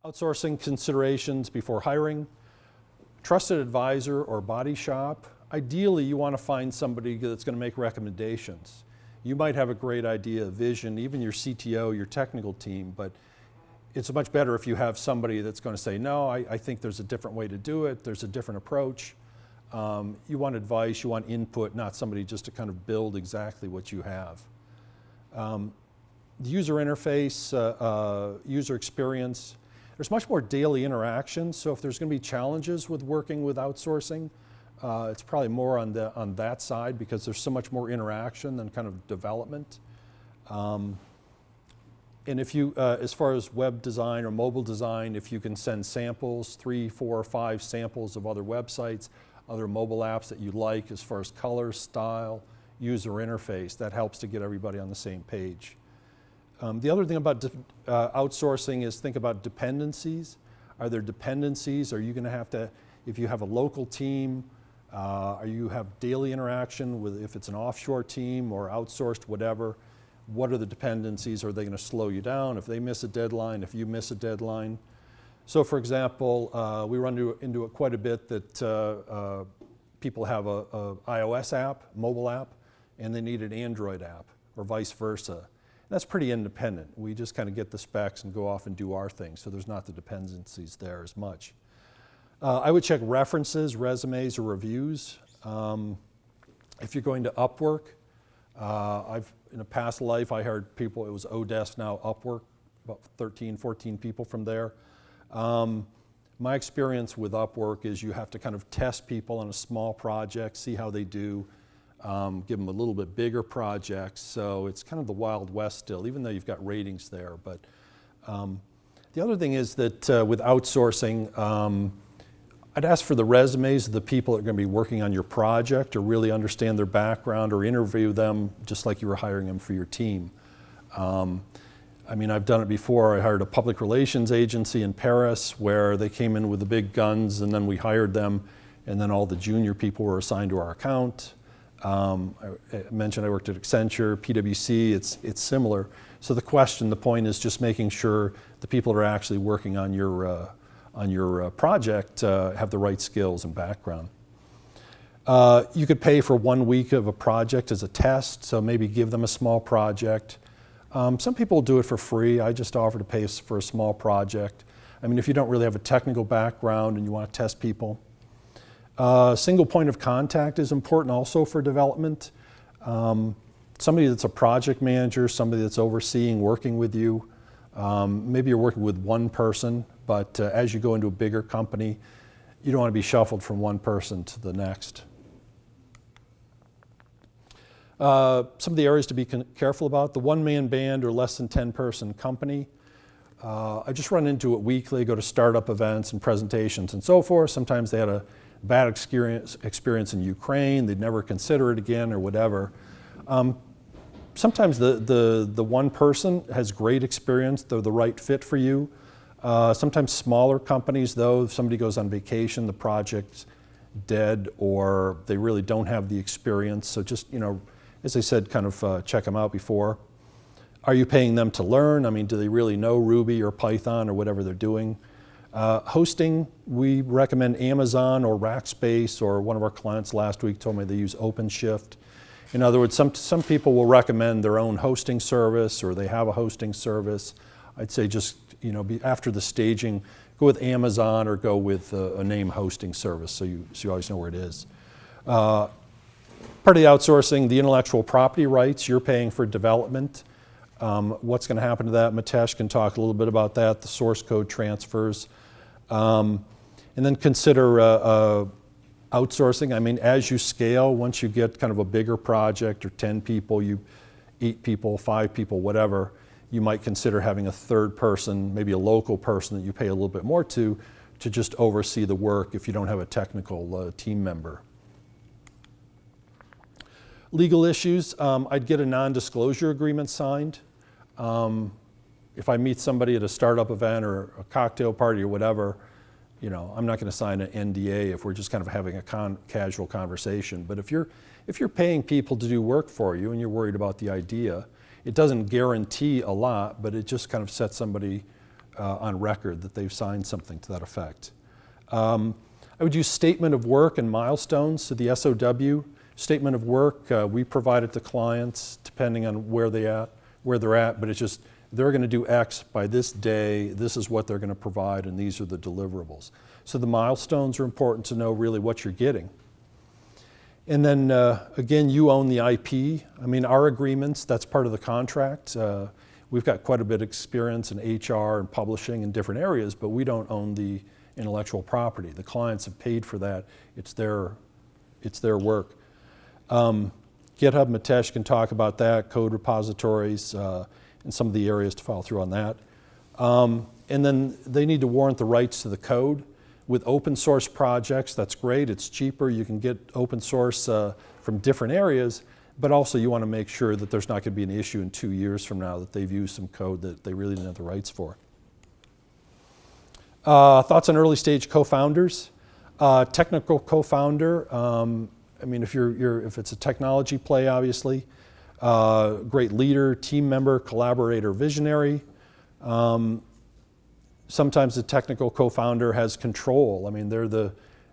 Outsourcing considerations before hiring. Trusted advisor or body shop. Ideally, you want to find somebody that's going to make recommendations. You might have a great idea, vision, even your CTO, your technical team, but it's much better if you have somebody that's going to say, no, I think there's a different way to do it, there's a different approach. You want advice, you want input, not somebody just to kind of build exactly what you have. The user interface, user experience, there's much more daily interaction, so if there's going to be challenges with working with outsourcing, it's probably more on that side because there's so much more interaction than kind of development. And if you, as far as web design or mobile design, if you can send samples, 3, 4, 5 samples of other websites, other mobile apps that you like as far as color, style, user interface, that helps to get everybody on the same page. The other thing about outsourcing is think about dependencies. Are there dependencies? Are you going to have to, if you have a local team, you have daily interaction with, if it's an offshore team or outsourced, whatever, what are the dependencies? Are they going to slow you down if they miss a deadline, if you miss a deadline? So for example, we run into it quite a bit that people have a iOS app, mobile app, and they need an Android app or vice versa. That's pretty independent. We just kind of get the specs and go off and do our thing, so there's not the dependencies there as much. I would check references, resumes, or reviews. If you're going to Upwork, in a past life I hired people, it was Odesk, now Upwork, about 13, 14 people from there. My experience with Upwork is you have to kind of test people on a small project, see how they do, give them a little bit bigger projects, so it's kind of the Wild West still, even though you've got ratings there. But the other thing is that with outsourcing, I'd ask for the resumes of the people that are going to be working on your project, or really understand their background, or interview them just like you were hiring them for your team. I mean, I've done it before. I hired a public relations agency in Paris where they came in with the big guns, and then we hired them, and then all the junior people were assigned to our account. I mentioned I worked at Accenture, PwC, it's similar. So the point is just making sure the people that are actually working on your project have the right skills and background. You could pay for 1 week of a project as a test, so maybe give them a small project. Some people do it for free. I just offer to pay for a small project. I mean, if you don't really have a technical background and you want to test people. Single point of contact is important also for development. Somebody that's a project manager, somebody that's overseeing, working with you. Maybe you're working with one person, but as you go into a bigger company, you don't want to be shuffled from one person to the next. Some of the areas to be careful about, the one-man band or less than 10-person company. I just run into it weekly, go to startup events and presentations and so forth. Sometimes they had a bad experience in Ukraine, they'd never consider it again or whatever. Sometimes the one person has great experience, they're the right fit for you. Sometimes smaller companies though, if somebody goes on vacation, the project's dead, or they really don't have the experience. So just, you know, as I said, kind of check them out before. Are you paying them to learn? I mean, do they really know Ruby or Python or whatever they're doing? Hosting, we recommend Amazon or Rackspace, or one of our clients last week told me they use OpenShift. In other words, some people will recommend their own hosting service, or they have a hosting service. I'd say just, you know, after the staging, go with Amazon or go with a name hosting service so you always know where it is. Part of the outsourcing, the intellectual property rights, you're paying for development. What's going to happen to that? Mitesh can talk a little bit about that, the source code transfers. And then consider outsourcing. I mean, as you scale, once you get kind of a bigger project, or 10 people, 8 people, 5 people, whatever, you might consider having a third person, maybe a local person that you pay a little bit more to just oversee the work if you don't have a technical team member. Legal issues, I'd get a non-disclosure agreement signed. If I meet somebody at a startup event or a cocktail party or whatever, you know, I'm not going to sign an NDA if we're just kind of having a casual conversation. But if you're paying people to do work for you and you're worried about the idea, it doesn't guarantee a lot, but it just kind of sets somebody on record that they've signed something to that effect. I would use statement of work and milestones. So the SOW, statement of work, we provide it to clients depending on where they're at, but it's just, they're going to do X by this day, this is what they're going to provide, and these are the deliverables. So the milestones are important to know really what you're getting. And then again, you own the IP. I mean, our agreements, that's part of the contract. We've got quite a bit of experience in HR and publishing in different areas, but we don't own the intellectual property. The clients have paid for that. It's their work. GitHub, Mitesh can talk about that, code repositories, and some of the areas to follow through on that. And then they need to warrant the rights to the code. With open source projects, that's great, it's cheaper, you can get open source from different areas, but also you want to make sure that there's not going to be an issue in 2 years from now that they've used some code that they really didn't have the rights for. Thoughts on early stage co-founders? Technical co-founder, I mean, if it's a technology play, obviously, great leader, team member, collaborator, visionary. Sometimes the technical co-founder has control. I mean,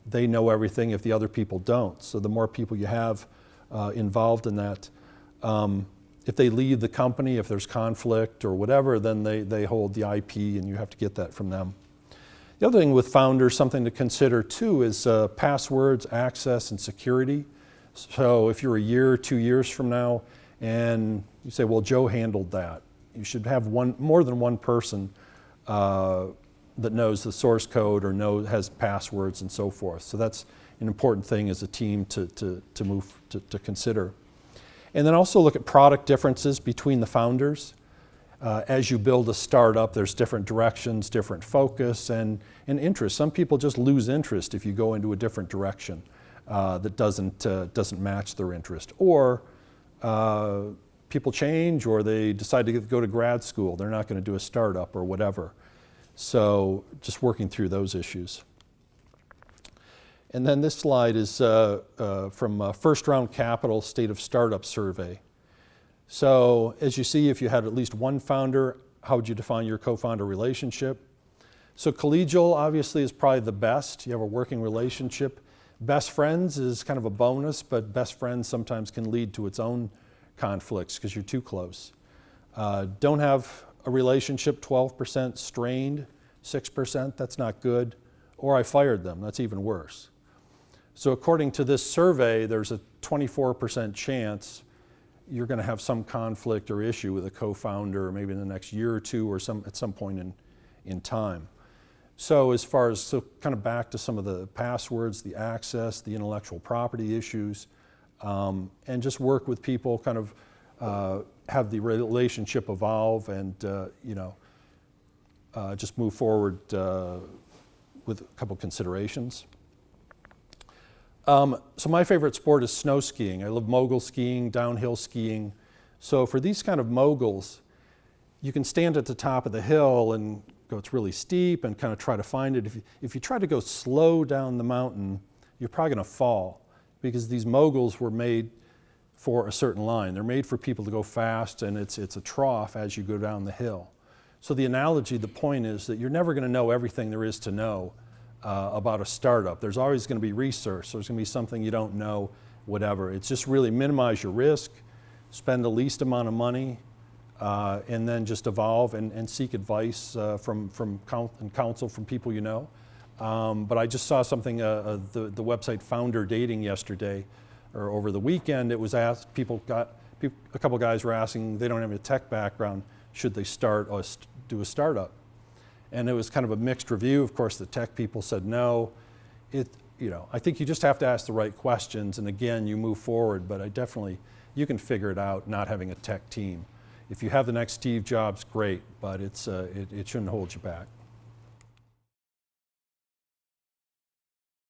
they know everything if the other people don't. So the more people you have involved in that, if they leave the company, if there's conflict or whatever, then they hold the IP and you have to get that from them. The other thing with founders, something to consider too, is passwords, access, and security. So if you're a year or 2 years from now and you say, well, Joe handled that, you should have more than one person that knows the source code or has passwords and so forth. So that's an important thing as a team to consider. And then also look at product differences between the founders. As you build a startup, there's different directions, different focus, and interest. Some people just lose interest if you go into a different direction that doesn't match their interest. Or people change, or they decide to go to grad school. They're not going to do a startup or whatever. So just working through those issues. And then this slide is from First Round Capital State of Startup Survey. So as you see, if you had at least one founder, how would you define your co-founder relationship? So collegial obviously is probably the best. You have a working relationship. Best friends is kind of a bonus, but best friends sometimes can lead to its own conflicts because you're too close. Don't have a relationship, 12%, strained, 6%, that's not good. Or I fired them, that's even worse. So according to this survey, there's a 24% chance you're going to have some conflict or issue with a co-founder maybe in the next year or two or at some point in time. So as far as, so kind of back to some of the passwords, the access, the intellectual property issues, and just work with people, kind of have the relationship evolve and just move forward with a couple considerations. So my favorite sport is snow skiing. I love mogul skiing, downhill skiing. So for these kind of moguls, you can stand at the top of the hill and go, it's really steep, and kind of try to find it. If you try to go slow down the mountain, you're probably going to fall, because these moguls were made for a certain line. They're made for people to go fast, and it's a trough as you go down the hill. So the analogy, the point is that you're never going to know everything there is to know about a startup. There's always going to be research. There's going to be something you don't know, whatever. It's just really minimize your risk, spend the least amount of money, and then just evolve and seek advice from counsel from people you know. But I just saw something, the website Founder Dating yesterday, or over the weekend. It was asked, a couple guys were asking, they don't have a tech background, should they start or do a startup? And it was kind of a mixed review. Of course, the tech people said no. I think you just have to ask the right questions, and again, you move forward, but you can figure it out not having a tech team. If you have the next Steve Jobs, great, but it shouldn't hold you back.